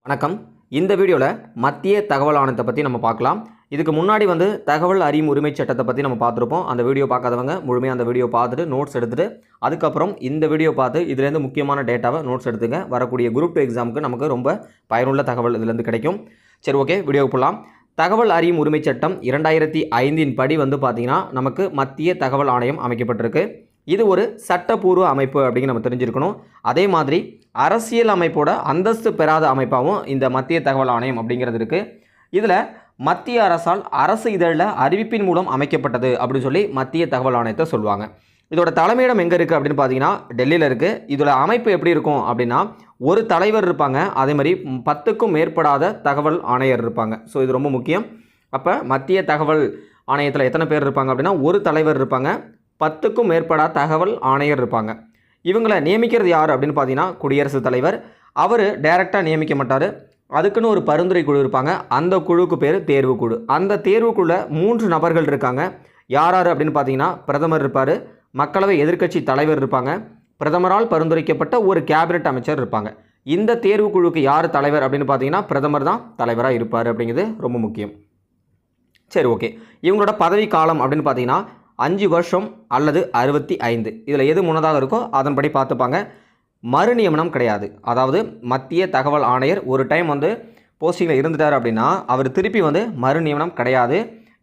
வணக்கம். இந்த வீடியோவில் மத்திய தகவல் ஆணையத்தை பற்றி நம்ம பார்க்கலாம். இதுக்கு முன்னாடி தகவல் அறியும் உரிமை சட்டத்தை பற்றி நம்ம பார்த்துருப்போம். அந்த வீடியோ பார்க்காதவங்க முழுமையாக அந்த வீடியோ பார்த்துட்டு நோட்ஸ் எடுத்துகிட்டு அதுக்கப்புறம் இந்த வீடியோ பார்த்து இதுலேருந்து முக்கியமான டேட்டாவை நோட்ஸ் எடுத்துங்க. வரக்கூடிய குரூப் 2 எக்ஸாமுக்கு நமக்கு ரொம்ப பயனுள்ள தகவல் இதுலேருந்து கிடைக்கும். சரி, ஓகே, வீடியோவுக்கு போகலாம். தகவல் அறியும் உரிமை சட்டம் 2005 படி பார்த்தீங்கன்னா நமக்கு மத்திய தகவல் ஆணையம் அமைக்கப்பட்டிருக்கு. இது ஒரு சட்டப்பூர்வ அமைப்பு அப்படின்னு நம்ம தெரிஞ்சிருக்கணும். அதே மாதிரி அரசியல் அமைப்போட அந்தஸ்து பெறாத அமைப்பாகவும் இந்த மத்திய தகவல் ஆணையம் அப்படிங்கிறது இருக்குது. இதில் மத்திய அரசால் அரசு இதழில் அறிவிப்பின் மூலம் அமைக்கப்பட்டது அப்படின்னு சொல்லி மத்திய தகவல் ஆணையத்தை சொல்லுவாங்க. இதோட தலைமையிடம் எங்கே இருக்குது அப்படின்னு பார்த்தீங்கன்னா டெல்லியில் இருக்குது. இதோட அமைப்பு எப்படி இருக்கும் அப்படின்னா ஒரு தலைவர் இருப்பாங்க, அதே மாதிரி 10க்கும் மேற்படாத தகவல் ஆணையர் இருப்பாங்க. ஸோ இது ரொம்ப முக்கியம். அப்போ மத்திய தகவல் ஆணையத்தில் எத்தனை பேர் இருப்பாங்க அப்படின்னா ஒரு தலைவர் இருப்பாங்க, 10க்கும் மேற்படாத தகவல் ஆணையர் இருப்பாங்க. இவங்களை நியமிக்கிறது யார் அப்படின்னு பார்த்தீங்கன்னா குடியரசுத் தலைவர். அவர் டைரெக்டாக நியமிக்க மாட்டார், அதுக்குன்னு ஒரு பரிந்துரை குழு இருப்பாங்க. அந்த குழுவுக்கு பேர் தேர்வுக்குழு. அந்த தேர்வுக்குள்ள 3 நபர்கள் இருக்காங்க. யார் அப்படின்னு பார்த்தீங்கன்னா பிரதமர் இருப்பார், மக்களவை எதிர்க்கட்சி தலைவர் இருப்பாங்க, பிரதமரால் பரிந்துரைக்கப்பட்ட ஒரு கேபினெட் அமைச்சர் இருப்பாங்க. இந்த தேர்வுக்குழுவுக்கு யார் தலைவர் அப்படின்னு பார்த்தீங்கன்னா பிரதமர் தான் தலைவராக இருப்பார். அப்படிங்கிறது ரொம்ப முக்கியம். சரி, ஓகே. இவங்களோட பதவி காலம் அப்படின்னு பார்த்தீங்கன்னா 5 வருஷம் அல்லது 65. இதில் எது முன்னதாக இருக்கோ அதன்படி பார்த்துப்பாங்க. மறு நியமனம் கிடையாது. அதாவது மத்திய தகவல் ஆணையர் ஒரு டைம் போஸ்டிங்கில் இருந்துட்டார் அப்படின்னா அவர் திருப்பி மறு நியமனம் கிடையாது.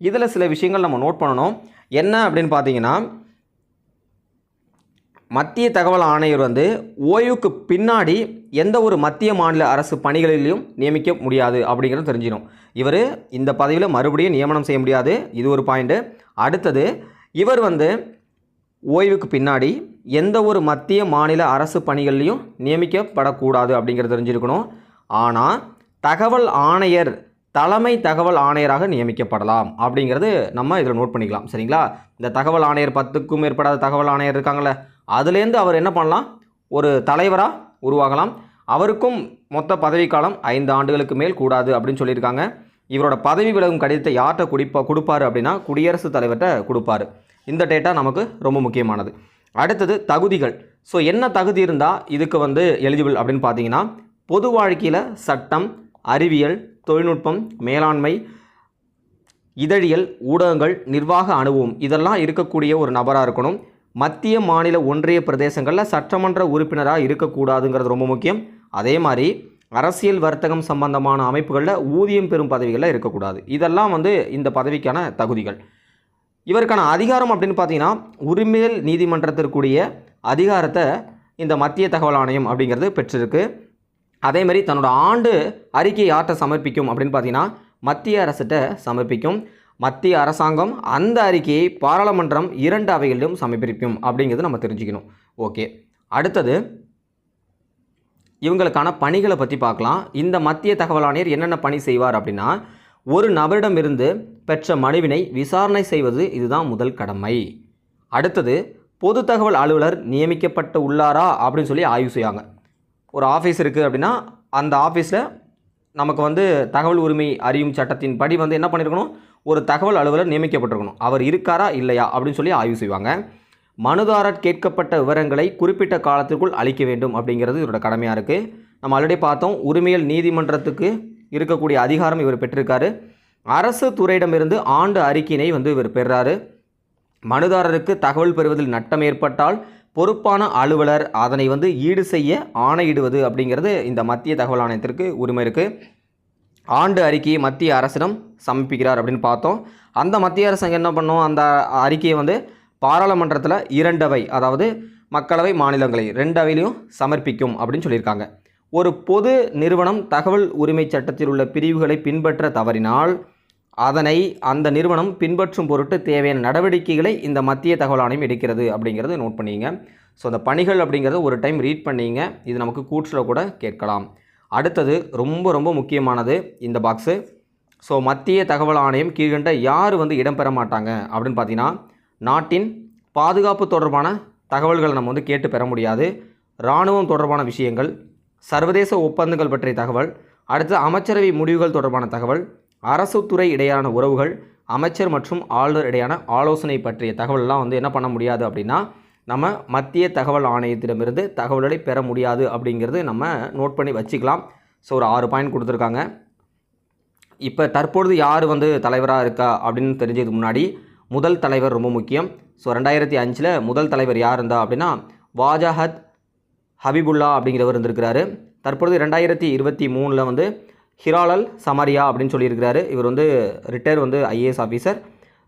இதில் சில விஷயங்கள் நம்ம நோட் பண்ணணும். என்ன அப்படின்னு பார்த்தீங்கன்னா மத்திய தகவல் ஆணையர் ஓய்வுக்கு பின்னாடி எந்த ஒரு மத்திய மாநில அரசு பணிகளிலையும் நியமிக்க முடியாது அப்படிங்கிறது தெரிஞ்சிடும். இவர் இந்த பதவியில் மறுபடியும் நியமனம் செய்ய முடியாது. இது ஒரு பாயிண்ட்டு. அடுத்தது, இவர் ஓய்வுக்கு பின்னாடி எந்த ஒரு மத்திய மாநில அரசு பணிகள்லையும் நியமிக்கப்படக்கூடாது அப்படிங்கிறது தெரிஞ்சிருக்கணும். ஆனால் தகவல் ஆணையர் தலைமை தகவல் ஆணையராக நியமிக்கப்படலாம் அப்படிங்கிறது நம்ம இதில் நோட் பண்ணிக்கலாம். சரிங்களா? இந்த தகவல் ஆணையர் 10க்கும் மேற்படாத தகவல் ஆணையர் இருக்காங்களே, அதுலேருந்து அவர் என்ன பண்ணலாம், ஒரு தலைவராக உருவாகலாம். அவருக்கும் மொத்த பதவிக்காலம் 5 ஆண்டுகளுக்கு மேல் கூடாது அப்படின்னு சொல்லியிருக்காங்க. இவரோட பதவி விலகும் கடிதத்தை யார்கிட்ட கொடுப்பார் அப்படின்னா குடியரசுத் தலைவர்கிட்ட கொடுப்பார். இந்த டேட்டா நமக்கு ரொம்ப முக்கியமானது. அடுத்தது தகுதிகள். ஸோ என்ன தகுதி இருந்தால் இதுக்கு எலிஜிபிள் அப்படின்னு பார்த்தீங்கன்னா பொது வாழ்க்கையில் சட்டம், அறிவியல், தொழில்நுட்பம், மேலாண்மை, இதழியல், ஊடகங்கள், நிர்வாக அனுபவம் இதெல்லாம் இருக்கக்கூடிய ஒரு நபராக இருக்கணும். மத்திய மாநில ஒன்றிய பிரதேசங்களில் சட்டமன்ற உறுப்பினராக இருக்கக்கூடாதுங்கிறது ரொம்ப முக்கியம். அதே மாதிரி அரசியல் வர்த்தகம் சம்பந்தமான அமைப்புகளில் ஊதியம் பெறும் பதவிகளில் இருக்கக்கூடாது. இதெல்லாம் இந்த பதவிக்கான தகுதிகள். இவருக்கான அதிகாரம் அப்படின்னு பார்த்தீங்கன்னா உரிமையல் நீதிமன்றத்திற்குரிய அதிகாரத்தை இந்த மத்திய தகவல் ஆணையம் அப்படிங்கிறது பெற்றிருக்கு. அதேமாதிரி தன்னோட ஆண்டு அறிக்கையை யார்கிட்ட சமர்ப்பிக்கும் அப்படின்னு பார்த்தீங்கன்னா மத்திய அரசிட்ட சமர்ப்பிக்கும். மத்திய அரசாங்கம் அந்த அறிக்கையை பாராளுமன்றம் 2 அவைகளிலும் சமர்ப்பிக்கும் அப்படிங்கிறது நம்ம தெரிஞ்சுக்கணும். ஓகே, அடுத்தது இவங்களுக்கான பணிகளை பற்றி பார்க்கலாம். இந்த மத்திய தகவல் ஆணையர் என்னென்ன பணி செய்வார் அப்படின்னா ஒரு நபரிடமிருந்து பெற்ற மனுவினை விசாரணை செய்வது இதுதான் முதல் கடமை. அடுத்தது பொது தகவல் அலுவலர் நியமிக்கப்பட்டு உள்ளாரா அப்படின்னு சொல்லி ஆய்வு செய்வாங்க. ஒரு ஆஃபீஸ் இருக்குது அப்படின்னா அந்த ஆஃபீஸில் நமக்கு தகவல் உரிமை அறியும் சட்டத்தின் படி என்ன பண்ணியிருக்கணும், ஒரு தகவல் அலுவலர் நியமிக்கப்பட்டிருக்கணும். அவர் இருக்காரா இல்லையா அப்படின்னு சொல்லி ஆய்வு செய்வாங்க. மனுதாரர் கேட்கப்பட்ட விவரங்களை குறிப்பிட்ட காலத்திற்குள் அளிக்க வேண்டும் அப்படிங்கிறது இவரோட கடமையாக இருக்குது. நம்ம ஆல்ரெடி பார்த்தோம், உரிமையல் நீதிமன்றத்துக்கு இருக்கக்கூடிய அதிகாரம் இவர் பெற்றிருக்காரு. அரசு துறையிடமிருந்து ஆண்டு அறிக்கையினை இவர் பெறாரு. மனுதாரருக்கு தகவல் பெறுவதில் நட்டம் ஏற்பட்டால் பொறுப்பான அலுவலர் அதனை ஈடு செய்ய ஆணையிடுவது அப்படிங்கிறது இந்த மத்திய தகவல் ஆணையத்திற்கு உரிமை இருக்குது. ஆண்டு அறிக்கையை மத்திய அரசிடம் சமர்ப்பிக்கிறார் அப்படின்னு பார்த்தோம். அந்த மத்திய அரசாங்கம் என்ன பண்ணும், அந்த அறிக்கையை பாராளுமன்றத்தில் 2 அவை, அதாவது மக்களவை, மாநிலங்களை 2 அவையிலையும் சமர்ப்பிக்கும் அப்படின்னு சொல்லியிருக்காங்க. ஒரு பொது நிறுவனம் தகவல் உரிமை சட்டத்தில் உள்ள பிரிவுகளை பின்பற்ற தவறினால் அதனை அந்த நிறுவனம் பின்பற்றும் பொருட்டு தேவையான நடவடிக்கைகளை இந்த மத்திய தகவல் ஆணையம் எடுக்கிறது அப்படிங்கிறது நோட் பண்ணிங்க. ஸோ அந்த பணிகள் அப்படிங்கிறது ஒரு டைம் ரீட் பண்ணிங்க. இது நமக்கு கூட்ஸில் கூட கேட்கலாம். அடுத்தது ரொம்ப ரொம்ப முக்கியமானது இந்த பாக்ஸு. ஸோ மத்திய தகவல் ஆணையம் கீழ்கண்ட யார் இடம்பெற மாட்டாங்க அப்படின்னு பார்த்தீங்கன்னா நாட்டின் பாதுகாப்பு தொடர்பான தகவல்களை நம்ம கேட்டு பெற முடியாது. இராணுவம் தொடர்பான விஷயங்கள், சர்வதேச ஒப்பந்தங்கள் பற்றிய தகவல், அடுத்து அமைச்சரவை முடிவுகள் தொடர்பான தகவல், அரசு துறை இடையான உறவுகள், அமைச்சர் மற்றும் ஆளுநர் இடையான ஆலோசனை பற்றிய தகவல்லாம் என்ன பண்ண முடியாது அப்படின்னா நம்ம மத்திய தகவல் ஆணையத்திடமிருந்து தகவல்களை பெற முடியாது அப்படிங்கிறது நம்ம நோட் பண்ணி வச்சுக்கலாம். ஸோ ஒரு 6 பாயிண்ட் கொடுத்துருக்காங்க. இப்போ தற்பொழுது யார் வந்து தலைவராக இருக்கா அப்படின்னு தெரிஞ்சதுக்கு முன்னாடி முதல் தலைவர் ரொம்ப முக்கியம். ஸோ 2005 முதல் தலைவர் யார் இருந்தா அப்படின்னா வாஜாஹத் ஹபீபுல்லா அப்படிங்கிறவர் இருந்திருக்கிறாரு. தற்பொழுது 2023 வந்து ஹிராலல் சமாரியா அப்படின்னு சொல்லியிருக்கிறாரு. இவர் வந்து ரிட்டையர் வந்து IAS ஆஃபீஸர்.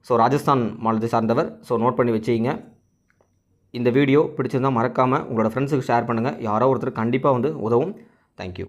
ஸோ ராஜஸ்தான் மாநிலத்தை சார்ந்தவர். ஸோ நோட் பண்ணி வச்சுக்கிங்க. இந்த வீடியோ பிடிச்சிருந்தால் மறக்காமல் உங்களோட ஃப்ரெண்ட்ஸுக்கு ஷேர் பண்ணுங்கள். யாரோ ஒருத்தர் கண்டிப்பாக வந்து உதவும். தேங்க்யூ.